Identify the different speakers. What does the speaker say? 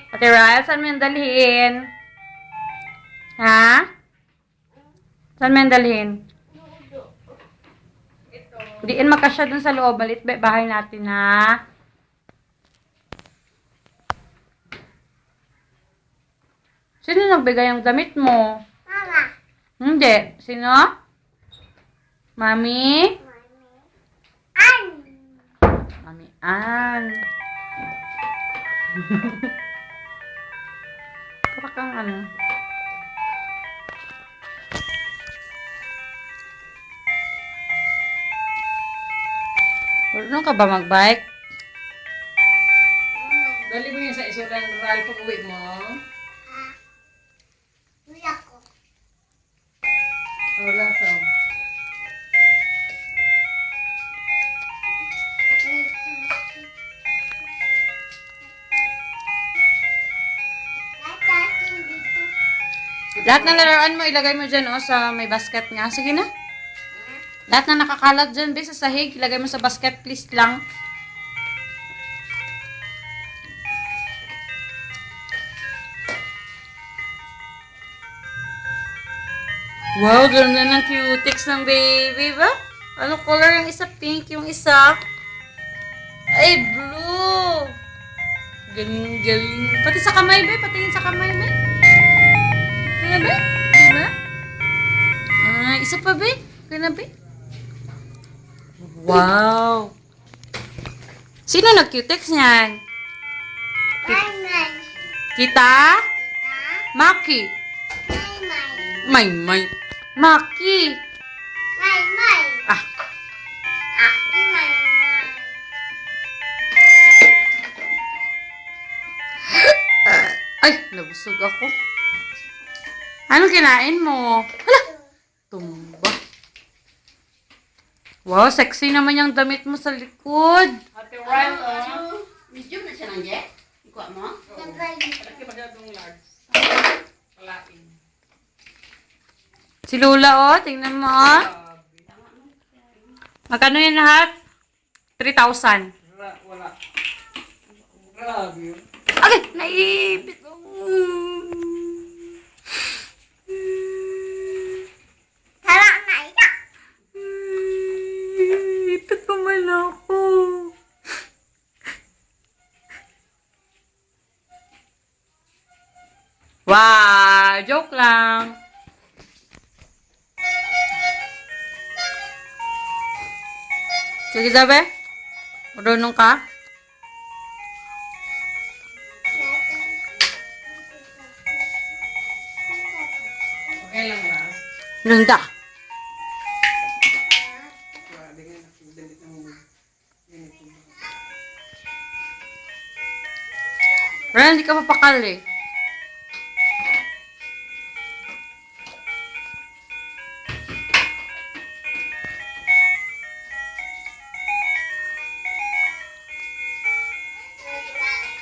Speaker 1: Ate Ral, saan mo yung dalhin? Ha? Saan mo yung dalhin? Diin makasya dun sa loob. Malit bahay natin, ha? Sino nagbigay ng damit mo?
Speaker 2: Mama.
Speaker 1: Hindi. Sino? Mami?
Speaker 2: An.
Speaker 1: Mami Ann. Para kang ano. Marunong ka ba mag-bike?
Speaker 3: Dali mo yun sa isulang ral pag uwi mo.
Speaker 2: Wala ko.
Speaker 3: Wala sa.
Speaker 1: Lahat ng laruan mo, ilagay mo dyan, oh, sa may basket nga. Sige na. Lahat na nakakalat dyan, be, sa sahig, ilagay mo sa basket, please lang. Wow, ganda ng cutics ng baby, ba? Ano color yung isa? Pink yung isa. Ay, blue. Galing, galing. Pati sa kamay, be. Patingin sa kamay, be. Kaya, be? Diba? Ah, isa pa, be. Kaya, be? Wow. Sino nag-cutex niyan?
Speaker 2: Maymay.
Speaker 1: Kita?
Speaker 2: Tita.
Speaker 1: Maki.
Speaker 2: Maymay.
Speaker 1: May. Maki.
Speaker 2: Maymay.
Speaker 1: Ah,
Speaker 2: Aki maymay.
Speaker 1: ay, nabusog ako. Ano kinain mo? Hala, tumba. Wow, sexy naman yung damit mo sa likod.
Speaker 3: Ate Ral, oh.
Speaker 4: Medium na siya ng Jack? Ikuha mo?
Speaker 2: Nabay.
Speaker 3: Laki masyadong large. Palain.
Speaker 1: Si Lula, oh. Tingnan mo, oh. Magkano yan lahat? 3,000.
Speaker 3: Wala. Grabe yun.
Speaker 1: Okay, naipit.
Speaker 2: Tara na ika.
Speaker 1: Ipit pa man ako. Wow, joke lang. Sige, sabi. Marunong ka?
Speaker 3: Okay lang lang.
Speaker 1: Ganda.
Speaker 3: Grabe nga, nakidalit ng ganito.
Speaker 1: Pero hindi ka mapakal eh.